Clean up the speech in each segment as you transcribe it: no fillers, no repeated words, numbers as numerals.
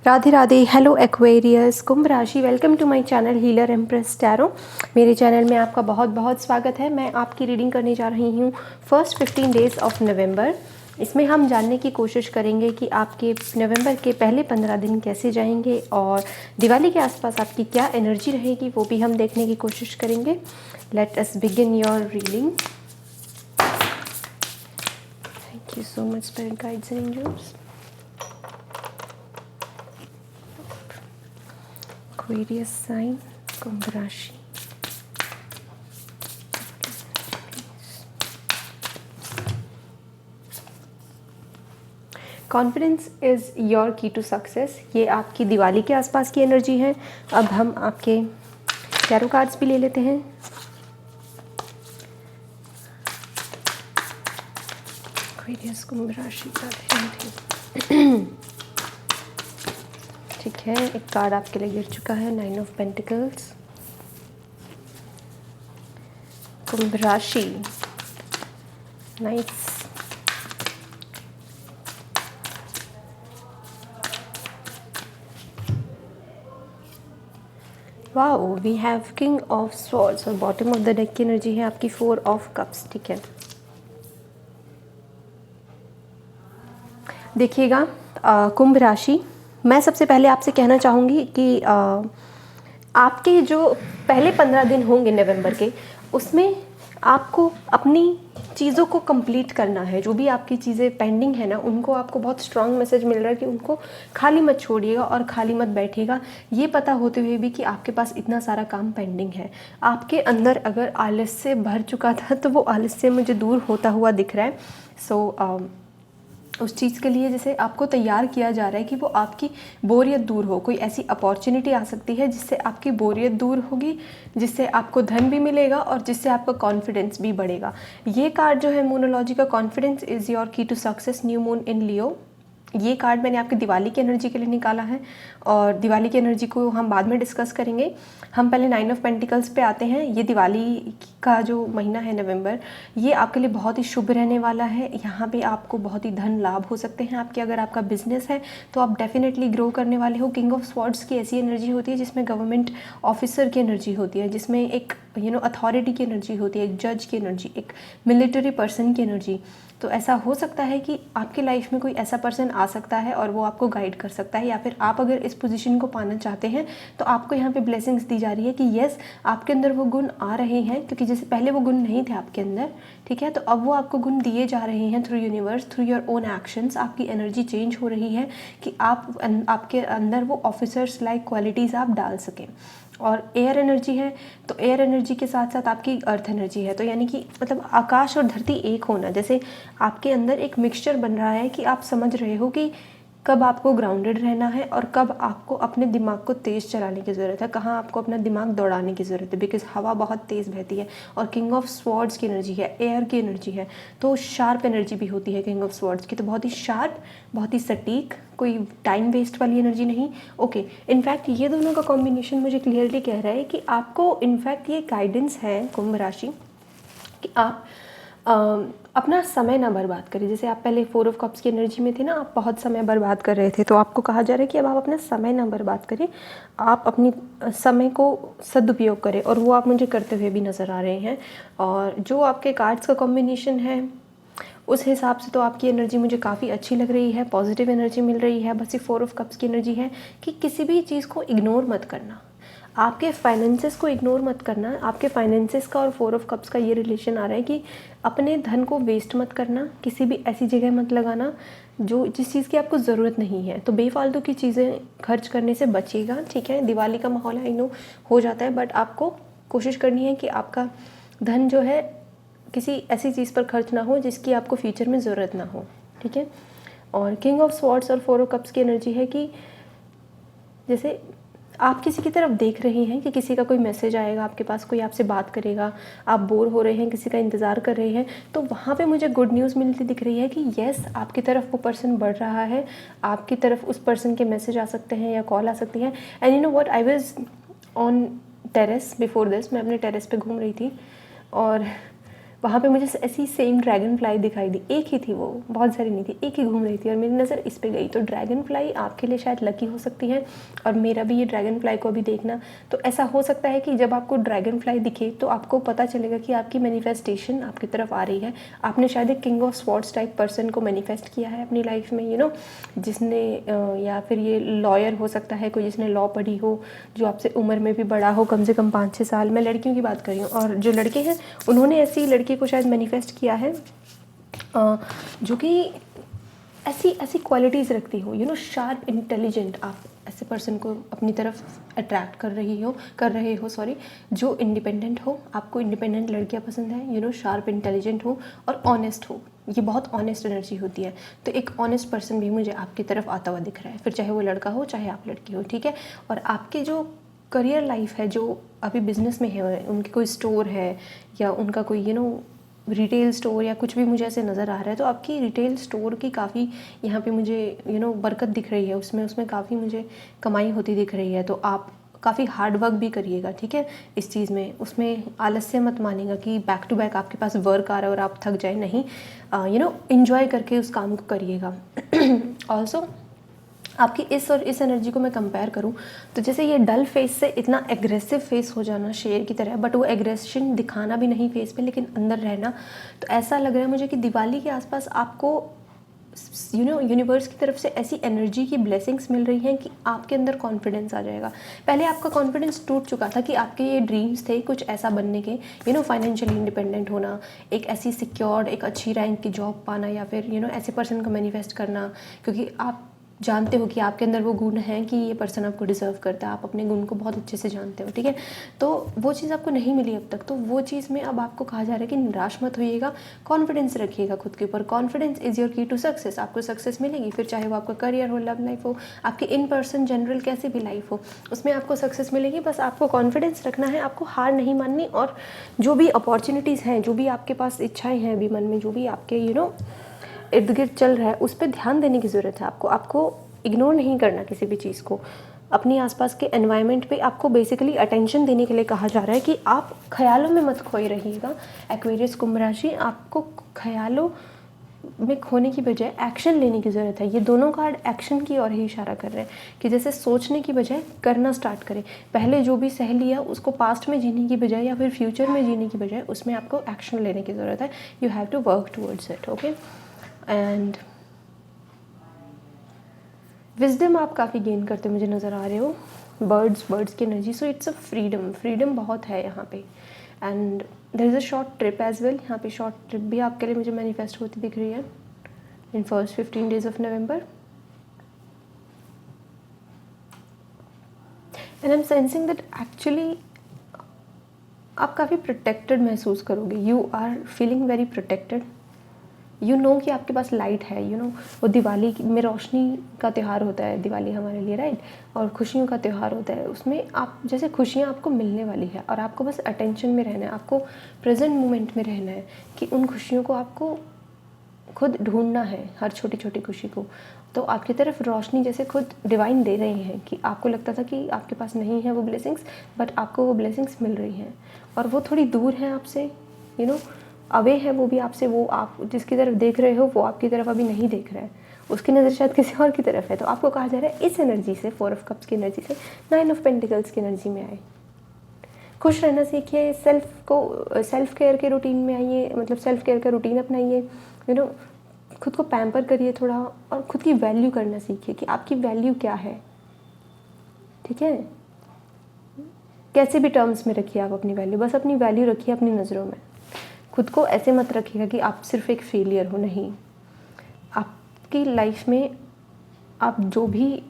Radhe Radhe. Hello Aquarius, Kumbh राशि, welcome to my channel healer empress tarot. मेरे channel में आपका बहुत बहुत स्वागत है। मैं आपकी रीडिंग करने जा रही हूँ फर्स्ट 15 डेज़ ऑफ नवंबर। इसमें हम जानने की कोशिश करेंगे कि आपके नवंबर के पहले 15 दिन कैसे जाएंगे और दिवाली के आसपास आपकी क्या एनर्जी रहेगी वो भी हम देखने की कोशिश करेंगे। Let us begin your reading. Thank you so much spirit guides and angels. Aquarius sign, Kumbh राशि। Confidence is your key to success. ये आपकी दिवाली के आसपास की एनर्जी है। अब हम आपके टैरो कार्ड्स भी ले लेते हैं। Aquarius कुंभ राशि का ठीक है, एक कार्ड आपके लिए गिर चुका है, 9 ऑफ पेंटिकल्स। कुंभ राशि, nice. Wow, we have king of swords और बॉटम ऑफ द डेक की एनर्जी है आपकी 4 ऑफ कप्स। ठीक है, देखिएगा कुंभ राशि, मैं सबसे पहले आपसे कहना चाहूँगी कि आपके जो पहले 15 दिन होंगे नवंबर के, उसमें आपको अपनी चीज़ों को कंप्लीट करना है। जो भी आपकी चीज़ें पेंडिंग है ना, उनको आपको बहुत स्ट्रांग मैसेज मिल रहा है कि उनको खाली मत छोड़िएगा और खाली मत बैठिएगा, ये पता होते हुए भी कि आपके पास इतना सारा काम पेंडिंग है। आपके अंदर अगर आलस्य भर चुका था तो वो आलस्य मुझे दूर होता हुआ दिख रहा है। सो उस चीज़ के लिए जैसे आपको तैयार किया जा रहा है कि वो आपकी बोरियत दूर हो। कोई ऐसी अपॉर्चुनिटी आ सकती है जिससे आपकी बोरियत दूर होगी, जिससे आपको धन भी मिलेगा और जिससे आपका कॉन्फिडेंस भी बढ़ेगा। ये कार्ड जो है मूनोलॉजी का, confidence is your key to success, new moon in Leo. ये कार्ड मैंने आपकी दिवाली की एनर्जी के लिए निकाला है और दिवाली की एनर्जी को हम बाद में डिस्कस करेंगे। हम पहले 9 ऑफ पेंटिकल्स पे आते हैं। ये दिवाली का जो महीना है नवंबर, ये आपके लिए बहुत ही शुभ रहने वाला है। यहाँ पे आपको बहुत ही धन लाभ हो सकते हैं आपके। अगर आपका बिजनेस है तो आप डेफिनेटली ग्रो करने वाले हो। किंग ऑफ स्वॉर्ड्स की ऐसी एनर्जी होती है जिसमें गवर्नमेंट ऑफिसर की एनर्जी होती है, जिसमें एक अथॉरिटी की एनर्जी होती है, एक जज की एनर्जी, एक मिलिट्री पर्सन की एनर्जी। तो ऐसा हो सकता है कि आपकी लाइफ में कोई ऐसा पर्सन आ सकता है और वो आपको गाइड कर सकता है, या फिर आप अगर इस पोजीशन को पाना चाहते हैं तो आपको यहाँ पे ब्लेसिंग्स दी जा रही है कि यस, आपके अंदर वो गुण आ रहे हैं, क्योंकि जैसे पहले वो गुण नहीं थे आपके अंदर। ठीक है, तो अब वो आपको गुण दिए जा रहे हैं through universe, through your own actions. आपकी एनर्जी चेंज हो रही है कि आपके अंदर वो ऑफिसर्स लाइक क्वालिटीज़ आप डाल सकें। और एयर एनर्जी है, तो एयर एनर्जी के साथ साथ आपकी अर्थ एनर्जी है। तो यानी कि मतलब आकाश और धरती एक होना, जैसे आपके अंदर एक मिक्सचर बन रहा है कि आप समझ रहे हो कि कब आपको ग्राउंडेड रहना है और कब आपको अपने दिमाग को तेज़ चलाने की ज़रूरत है, कहाँ आपको अपना दिमाग दौड़ाने की ज़रूरत है, बिकॉज हवा बहुत तेज़ बहती है और किंग ऑफ स्वॉर्ड्स की एनर्जी है, एयर की एनर्जी है, तो शार्प एनर्जी भी होती है किंग ऑफ स्वॉर्ड्स की। तो बहुत ही शार्प, बहुत ही सटीक, कोई टाइम वेस्ट वाली एनर्जी नहीं। ओके, इनफैक्ट ये दोनों का कॉम्बिनेशन मुझे क्लियरली कह रहा है कि आपको इनफैक्ट ये गाइडेंस है कुंभ राशि कि आप अपना समय ना बर्बाद करें। जैसे आप पहले 4 ऑफ कप्स की एनर्जी में थे ना, आप बहुत समय बर्बाद कर रहे थे, तो आपको कहा जा रहा है कि अब आप अपना समय ना बर्बाद करें, आप अपनी समय को सदुपयोग करें, और वो आप मुझे करते हुए भी नज़र आ रहे हैं। और जो आपके कार्ड्स का कॉम्बिनेशन है उस हिसाब से तो आपकी एनर्जी मुझे काफ़ी अच्छी लग रही है, पॉजिटिव एनर्जी मिल रही है। बस ये 4 ऑफ कप्स की एनर्जी है कि किसी भी चीज़ को इग्नोर मत करना, आपके फाइनेंसेस को इग्नोर मत करना। आपके फाइनेंसेस का और 4 ऑफ कप्स का ये रिलेशन आ रहा है कि अपने धन को वेस्ट मत करना, किसी भी ऐसी जगह मत लगाना जिस चीज़ की आपको ज़रूरत नहीं है। तो बेफालतू की चीज़ें खर्च करने से बचिएगा। ठीक है, दिवाली का माहौल आई नो हो जाता है, बट आपको कोशिश करनी है कि आपका धन जो है किसी ऐसी चीज़ पर खर्च ना हो जिसकी आपको फ्यूचर में ज़रूरत ना हो। ठीक है, और किंग ऑफ स्वॉर्ड्स और 4 ऑफ कप्स की एनर्जी है कि जैसे आप किसी की तरफ देख रहे हैं कि किसी का कोई मैसेज आएगा आपके पास, कोई आपसे बात करेगा, आप बोर हो रहे हैं, किसी का इंतज़ार कर रहे हैं, तो वहाँ पे मुझे गुड न्यूज़ मिलती दिख रही है कि येस, आपकी तरफ वो पर्सन बढ़ रहा है, आपकी तरफ उस पर्सन के मैसेज आ सकते हैं या कॉल आ सकती है। And you know what, I was on terrace before this, मैं अपने टेरेस पे घूम रही थी और वहाँ पे मुझे ऐसी सेम ड्रैगन फ्लाई दिखाई दी, एक ही थी वो, बहुत सारी नहीं थी, एक ही घूम रही थी और मेरी नज़र इस पे गई। तो ड्रैगन फ्लाई आपके लिए शायद लकी हो सकती है और मेरा भी ये ड्रैगन फ्लाई को अभी देखना। तो ऐसा हो सकता है कि जब आपको ड्रैगन फ्लाई दिखे तो आपको पता चलेगा कि आपकी मैनिफेस्टेशन आपकी तरफ आ रही है। आपने शायद एक king of swords type person को मैनिफेस्ट किया है अपनी लाइफ में, जिसने या फिर ये लॉयर हो सकता है, कोई जिसने लॉ पढ़ी हो, जो आपसे उम्र में भी बड़ा हो, कम से कम 5-6 साल। मैं लड़कियों की बात कर रही हूँ, और जो लड़के हैं उन्होंने ऐसी लड़की को शायद मैनिफेस्ट किया है जो कि ऐसी क्वालिटीज़ रखती हो, शार्प, इंटेलिजेंट। आप ऐसे पर्सन को अपनी तरफ अट्रैक्ट कर रहे हो, जो इंडिपेंडेंट हो। आपको इंडिपेंडेंट लड़कियां पसंद है, शार्प, इंटेलिजेंट हो और ऑनेस्ट हो। ये बहुत ऑनेस्ट एनर्जी होती है। तो एक ऑनेस्ट पर्सन भी मुझे आपकी तरफ आता हुआ दिख रहा है, फिर चाहे वो लड़का हो चाहे आप लड़की हो, ठीक है। और आपके जो करियर लाइफ है, जो अभी बिजनेस में है, उनके कोई स्टोर है या उनका कोई रिटेल स्टोर या कुछ भी मुझे ऐसे नज़र आ रहा है, तो आपकी रिटेल स्टोर की काफ़ी यहाँ पे मुझे बरकत दिख रही है, उसमें काफ़ी मुझे कमाई होती दिख रही है। तो आप काफ़ी हार्ड वर्क भी करिएगा, ठीक है, इस चीज़ में। उसमें आलस्य मत मानिएगा कि बैक टू बैक आपके पास वर्क आ रहा है और आप थक जाए, नहीं, एंजॉय करके उस काम को करिएगा। ऑल्सो आपकी इस एनर्जी को मैं कंपेयर करूं तो जैसे ये डल फेस से इतना एग्रेसिव फेस हो जाना शेर की तरह, बट वो एग्रेशन दिखाना भी नहीं फेस पे, लेकिन अंदर रहना। तो ऐसा लग रहा है मुझे कि दिवाली के आसपास आपको यूनिवर्स की तरफ से ऐसी एनर्जी की ब्लेसिंग्स मिल रही हैं कि आपके अंदर कॉन्फिडेंस आ जाएगा। पहले आपका कॉन्फिडेंस टूट चुका था कि आपके ये ड्रीम्स थे कुछ ऐसा बनने के, फाइनेंशियली इंडिपेंडेंट होना, एक ऐसी सिक्योर्ड, एक अच्छी रैंक की जॉब पाना, या फिर ऐसे पर्सन को मैनिफेस्ट करना, क्योंकि आप जानते हो कि आपके अंदर वो गुण हैं कि ये पर्सन आपको डिज़र्व करता है। आप अपने गुण को बहुत अच्छे से जानते हो, ठीक है। तो वो चीज़ आपको नहीं मिली अब तक, तो वो चीज़ में अब आपको कहा जा रहा है कि निराश मत होइएगा, कॉन्फिडेंस रखिएगा खुद के ऊपर। Confidence is your key to success. आपको सक्सेस मिलेगी, फिर चाहे वो आपका करियर हो, लव लाइफ हो, आपकी इन पर्सन जनरल कैसी भी लाइफ हो, उसमें आपको सक्सेस मिलेगी। बस आपको कॉन्फिडेंस रखना है, आपको हार नहीं माननी, और जो भी अपॉर्चुनिटीज़ हैं, जो भी आपके पास इच्छाएँ हैं अभी मन में, जो भी आपके इर्द गिर्द चल रहा है, उस पर ध्यान देने की ज़रूरत है। आपको इग्नोर नहीं करना किसी भी चीज़ को। अपनी आसपास के एनवायरनमेंट पे आपको बेसिकली अटेंशन देने के लिए कहा जा रहा है कि आप ख्यालों में मत खोए रहिएगा। एक्वेरियस कुंभ राशि, आपको ख्यालों में खोने की बजाय एक्शन लेने की ज़रूरत है। ये दोनों कार्ड एक्शन की ओर ही इशारा कर रहे हैं कि जैसे सोचने की बजाय करना स्टार्ट करें। पहले जो भी सह लिया उसको पास्ट में जीने की बजाय या फिर फ्यूचर में जीने की बजाय उसमें आपको एक्शन लेने की ज़रूरत है। You have to work towards it, okay. And wisdom आप काफ़ी गेन करते मुझे नज़र आ रहे हो। बर्ड्स की energy, so it's a freedom बहुत है यहाँ पे। And there is a short trip as well. यहाँ पे शॉर्ट ट्रिप भी आपके लिए मुझे मैनिफेस्ट होती दिख रही है in first 15 days of November. And I am sensing that actually आप काफ़ी प्रोटेक्टेड महसूस करोगे। You are feeling very protected. कि आपके पास लाइट है। वो दिवाली में रोशनी का त्यौहार होता है दिवाली हमारे लिए, राइट, और खुशियों का त्यौहार होता है। उसमें आप जैसे खुशियाँ आपको मिलने वाली है और आपको बस अटेंशन में रहना है, आपको प्रेजेंट मोमेंट में रहना है कि उन खुशियों को आपको खुद ढूंढना है, हर छोटी छोटी खुशी को। तो आपकी तरफ रोशनी जैसे खुद डिवाइन दे रही हैं कि आपको लगता था कि आपके पास नहीं है वो ब्लेसिंग्स, बट आपको वो ब्लेसिंग्स मिल रही हैं और वो थोड़ी दूर हैं आपसे, अवे है वो भी आपसे। वो आप जिसकी तरफ देख रहे हो वो आपकी तरफ अभी नहीं देख रहा है, उसकी नज़र शायद किसी और की तरफ है। तो आपको कहा जा रहा है इस एनर्जी से, 4 of Cups की एनर्जी से 9 of Pentacles की एनर्जी में आए। खुश रहना सीखिए, सेल्फ केयर के रूटीन में आइए, मतलब सेल्फ केयर का रूटीन अपनाइए, खुद को पैम्पर करिए थोड़ा, और खुद की वैल्यू करना सीखिए कि आपकी वैल्यू क्या है, ठीक है। कैसे भी टर्म्स में रखिए आप अपनी वैल्यू, बस अपनी वैल्यू रखिए अपनी नज़रों में। खुद को ऐसे मत रखिएगा कि आप सिर्फ एक फेलियर हो, नहीं। आपकी लाइफ में आप जो भी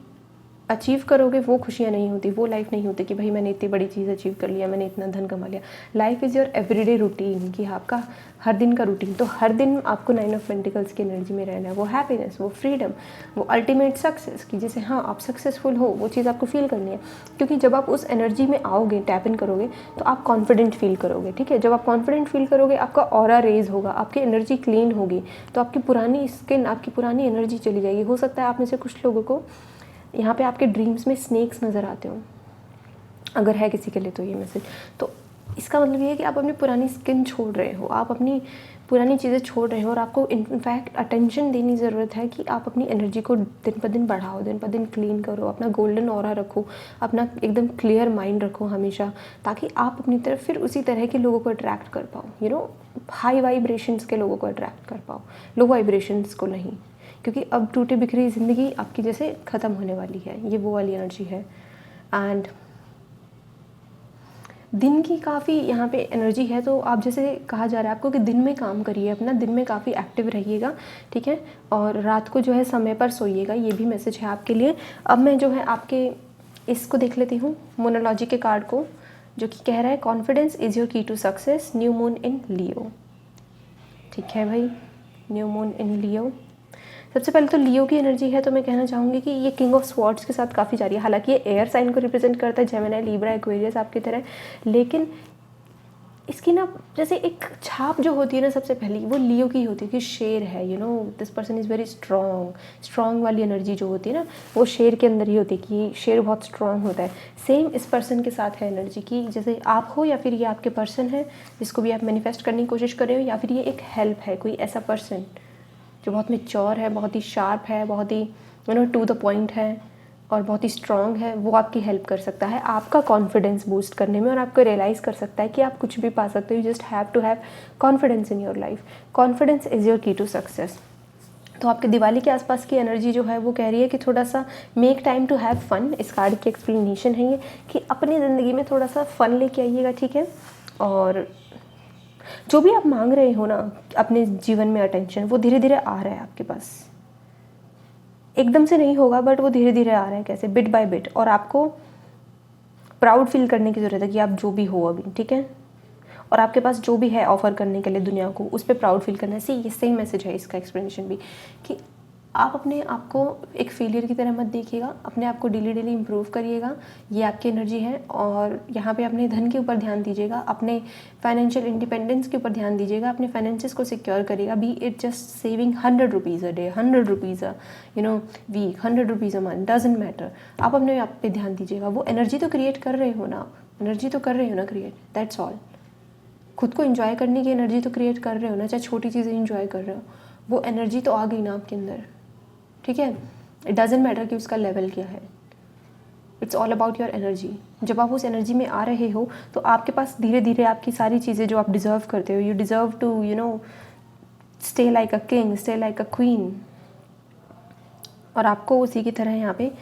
अचीव करोगे वो खुशियाँ नहीं होती, वो लाइफ नहीं होती कि भाई मैंने इतनी बड़ी चीज़ अचीव कर लिया, मैंने इतना धन कमा लिया। Life is your everyday routine, कि आपका हर दिन का रूटीन। तो हर दिन आपको 9 of Pentacles की एनर्जी में रहना है। वो हैप्पीनेस, वो फ्रीडम, वो अल्टीमेट सक्सेस, कि जैसे हाँ आप सक्सेसफुल हो, वो चीज़ आपको फील करनी है। क्योंकि जब आप उस एनर्जी में आओगे, टैप इन करोगे, तो आप कॉन्फिडेंट फील करोगे, ठीक है। जब आप कॉन्फिडेंट फील करोगे आपका ऑरा रेज होगा, आपकी एनर्जी क्लीन होगी, तो आपकी पुरानी स्किन, आपकी पुरानी एनर्जी चली जाएगी। हो सकता है आप में से कुछ लोगों को यहाँ पे आपके ड्रीम्स में स्नेक्स नज़र आते हो, अगर है किसी के लिए तो ये मैसेज। तो इसका मतलब ये है कि आप अपनी पुरानी स्किन छोड़ रहे हो, आप अपनी पुरानी चीज़ें छोड़ रहे हो, और आपको इनफैक्ट अटेंशन देनी ज़रूरत है कि आप अपनी एनर्जी को दिन पर दिन बढ़ाओ, दिन पर दिन क्लीन करो, अपना गोल्डन ऑरा रखो, अपना एकदम क्लियर माइंड रखो हमेशा, ताकि आप अपनी तरफ फिर उसी तरह के लोगों को अट्रैक्ट कर पाओ, हाई वाइब्रेशंस के लोगों को अट्रैक्ट कर पाओ, लो वाइब्रेशंस को नहीं। क्योंकि अब टूटी बिखरी ज़िंदगी आपकी जैसे ख़त्म होने वाली है, ये वो वाली एनर्जी है। एंड दिन की काफ़ी यहाँ पे एनर्जी है, तो आप जैसे कहा जा रहा है आपको कि दिन में काम करिए, अपना दिन में काफ़ी एक्टिव रहिएगा, ठीक है, और रात को जो है समय पर सोइएगा, ये भी मैसेज है आपके लिए। अब मैं जो है आपके इसको देख लेती हूँ, मोनोलॉजी के कार्ड को, जो कि कह रहा है confidence is your key to success, new moon in Leo. ठीक है भाई, न्यू मून इन लियो। सबसे पहले तो लियो की एनर्जी है, तो मैं कहना चाहूँगी कि ये किंग ऑफ स्वॉर्ड्स के साथ काफ़ी जा रही है। हालांकि ये एयर साइन को रिप्रेजेंट करता है, जेमिनी, लिब्रा, एक्वेरियस आपकी तरह, लेकिन इसकी ना जैसे एक छाप जो होती है ना सबसे पहली, वो लियो की होती है कि शेर है, this person is very strong वाली एनर्जी जो होती है ना, वो शेर के अंदर ही होती है कि शेर बहुत स्ट्रॉन्ग होता है। सेम इस पर्सन के साथ है एनर्जी की, जैसे आप हो या फिर ये आपके पर्सन है जिसको भी आप मैनिफेस्ट करने की कोशिश कर रहे हो, या फिर ये एक हेल्प है, कोई ऐसा पर्सन जो बहुत मैच्योर है, बहुत ही शार्प है, बहुत ही टू द पॉइंट है और बहुत ही स्ट्रॉन्ग है, वो आपकी हेल्प कर सकता है आपका कॉन्फिडेंस बूस्ट करने में, और आपको रियलाइज़ कर सकता है कि आप कुछ भी पा सकते हो। You just have to have confidence in your life. Confidence is your key to success. तो आपके दिवाली के आसपास की एनर्जी जो है वो कह रही है कि थोड़ा सा make time to have fun. इस कार्ड की एक्सप्लेनेशन है ये कि अपनी ज़िंदगी में थोड़ा सा फन लेके आइएगा, ठीक है। और जो भी आप मांग रहे हो ना अपने जीवन में अटेंशन, वो धीरे धीरे आ रहा है आपके पास, एकदम से नहीं होगा बट वो धीरे धीरे आ रहा है, कैसे, बिट बाय बिट। और आपको प्राउड फील करने की ज़रूरत है कि आप जो भी हो अभी, ठीक है, और आपके पास जो भी है ऑफ़र करने के लिए दुनिया को, उस पर प्राउड फील करना है। ये सेम मैसेज है इसका एक्सप्लेनेशन भी, कि आप अपने आप को एक फेलियर की तरह मत देखिएगा, अपने आप को डेली डेली इम्प्रूव करिएगा, ये आपकी एनर्जी है। और यहाँ पे अपने धन के ऊपर ध्यान दीजिएगा, अपने फाइनेंशियल इंडिपेंडेंस के ऊपर ध्यान दीजिएगा, अपने फाइनेंसेस को सिक्योर करिएगा। Be it just saving 100 rupees a day, 100 rupees a week, 100 rupees a month, doesn't matter. आप अपने आप पे ध्यान दीजिएगा। वो एनर्जी तो क्रिएट कर रहे हो ना, एनर्जी तो कर रहे हो ना क्रिएट, दैट्स ऑल। खुद को एंजॉय करने की एनर्जी तो क्रिएट कर रहे हो ना, चाहे छोटी चीज़ें एंजॉय कर रहे हो, वो एनर्जी तो आ गई ना आपके अंदर, ठीक है। इट डजेंट मैटर कि उसका लेवल क्या है, it's all about your energy. जब आप उस एनर्जी में आ रहे हो तो आपके पास धीरे धीरे आपकी सारी चीज़ें जो आप डिज़र्व करते हो, you deserve to stay like a king, stay like a queen, और आपको उसी की तरह यहाँ पे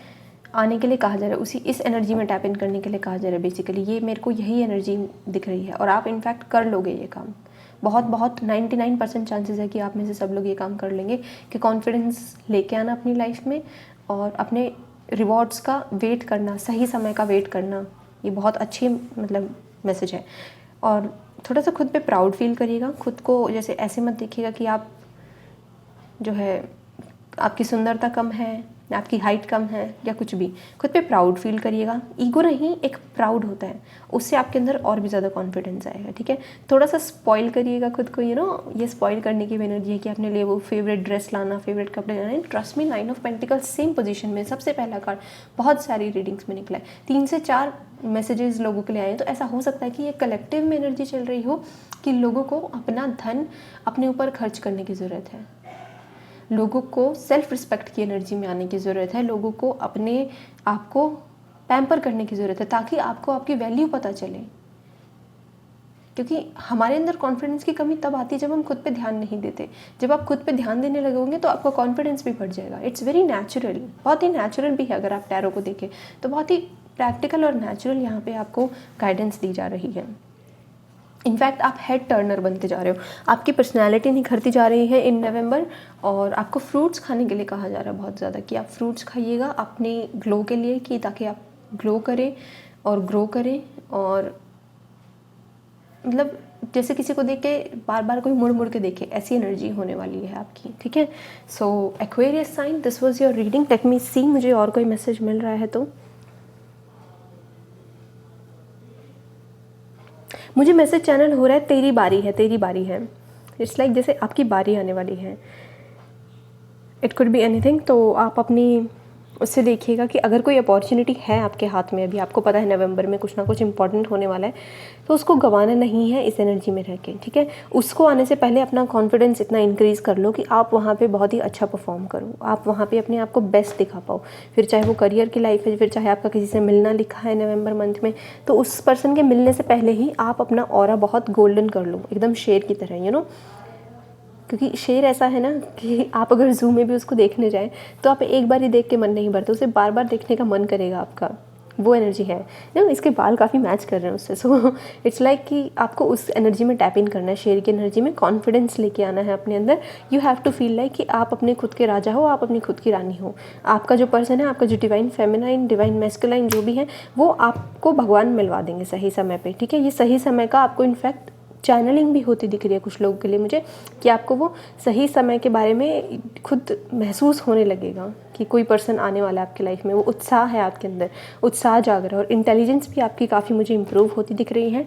आने के लिए कहा जा रहा है, उसी इस एनर्जी में टैप इन करने के लिए कहा जा रहा है। बेसिकली ये मेरे को यही एनर्जी दिख रही है, और आप इनफैक्ट कर लोगे ये काम। बहुत 99% चांसेस है कि आप में से सब लोग ये काम कर लेंगे, कि कॉन्फिडेंस लेके आना अपनी लाइफ में, और अपने रिवॉर्ड्स का वेट करना, सही समय का वेट करना, ये बहुत अच्छी मैसेज है। और थोड़ा सा खुद पे प्राउड फील करिएगा, खुद को जैसे ऐसे मत देखिएगा कि आप जो है आपकी सुंदरता कम है, आपकी हाइट कम है या कुछ भी। खुद पे प्राउड फील करिएगा, ईगो नहीं, एक प्राउड होता है, उससे आपके अंदर और भी ज़्यादा कॉन्फिडेंस आएगा, ठीक है। थोड़ा सा स्पॉइल करिएगा खुद को, ये स्पॉइल करने की एनर्जी है कि अपने लिए वो फेवरेट ड्रेस लाना, फेवरेट कपड़े लाना। Trust me, 9 of pentacles same position में सबसे पहला कार्ड बहुत सारी रीडिंग्स में निकला है, 3 से 4 मैसेजेस लोगों के लिए आए। तो ऐसा हो सकता है कि ये कलेक्टिव में एनर्जी चल रही हो कि लोगों को अपना धन अपने ऊपर खर्च करने की ज़रूरत है, लोगों को सेल्फ रिस्पेक्ट की एनर्जी में आने की ज़रूरत है, लोगों को अपने आप को पैम्पर करने की ज़रूरत है, ताकि आपको आपकी वैल्यू पता चले। क्योंकि हमारे अंदर कॉन्फिडेंस की कमी तब आती है जब हम खुद पे ध्यान नहीं देते। जब आप खुद पे ध्यान देने लगोगे तो आपका कॉन्फिडेंस भी बढ़ जाएगा। इट्स वेरी नेचुरल, बहुत ही नेचुरल भी है। अगर आप टैरो को देखें तो बहुत ही प्रैक्टिकल और नेचुरल यहाँ पे आपको गाइडेंस दी जा रही है। इनफैक्ट आप हेड टर्नर बनते जा रहे हो, आपकी पर्सनैलिटी निखरती जा रही है इन नवंबर। और आपको फ्रूट्स खाने के लिए कहा जा रहा है बहुत ज़्यादा, कि आप फ्रूट्स खाइएगा अपने ग्लो के लिए, कि ताकि आप ग्लो करें और ग्रो करें। और जैसे किसी को देख के बार बार कोई मुड़ मुड़ के देखे, ऐसी एनर्जी होने वाली है आपकी, ठीक है। So Aquarius sign, this was your reading. Let me see, मुझे और कोई मैसेज मिल रहा है तो। मुझे मैसेज चैनल हो रहा है तेरी बारी है, तेरी बारी है। इट्स लाइक जैसे आपकी बारी आने वाली है। It could be anything. तो आप अपनी उससे देखिएगा कि अगर कोई अपॉर्चुनिटी है आपके हाथ में, अभी आपको पता है नवंबर में कुछ ना कुछ इंपॉर्टेंट होने वाला है, तो उसको गंवाना नहीं है इस एनर्जी में रह के, ठीक है। उसको आने से पहले अपना कॉन्फिडेंस इतना इंक्रीज़ कर लो कि आप वहाँ पे बहुत ही अच्छा परफॉर्म करो, आप वहाँ पे अपने आप को बेस्ट दिखा पाओ। फिर चाहे वो करियर की लाइफ है, फिर चाहे आपका किसी से मिलना लिखा है नवंबर मंथ में, तो उस पर्सन के मिलने से पहले ही आप अपना ऑरा बहुत गोल्डन कर लो, एकदम शेर की तरह, यू नो। क्योंकि शेर ऐसा है ना कि आप अगर ज़ू में भी उसको देखने जाएं तो आप एक बार ही देख के मन नहीं भरता, उसे बार बार देखने का मन करेगा आपका, वो एनर्जी है ना। इसके बाल काफ़ी मैच कर रहे हैं उससे, सो इट्स लाइक कि आपको उस एनर्जी में टैप इन करना है, शेर की एनर्जी में कॉन्फिडेंस लेके आना है अपने अंदर। You have to feel like कि आप अपने खुद के राजा हो, आप अपनी खुद की रानी हो। आपका जो पर्सन है, आपका जो डिवाइन फेमिनाइन, डिवाइन मैस्कुलाइन जो भी है, वो आपको भगवान मिलवा देंगे सही समय पे, ठीक है। ये सही समय का आपको इनफैक्ट चैनलिंग भी होती दिख रही है कुछ लोगों के लिए मुझे, कि आपको वो सही समय के बारे में खुद महसूस होने लगेगा कि कोई पर्सन आने वाला है आपकी लाइफ में। वो उत्साह है आपके अंदर, उत्साह जाग रहा है, और इंटेलिजेंस भी आपकी काफ़ी मुझे इम्प्रूव होती दिख रही है,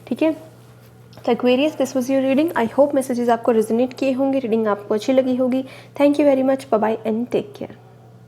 ठीक है। तो Aquarius, this was your reading. I hope messages आपको रेजोनेट किए होंगे, रीडिंग आपको अच्छी लगी होगी। Thank you very much, bye bye and take care.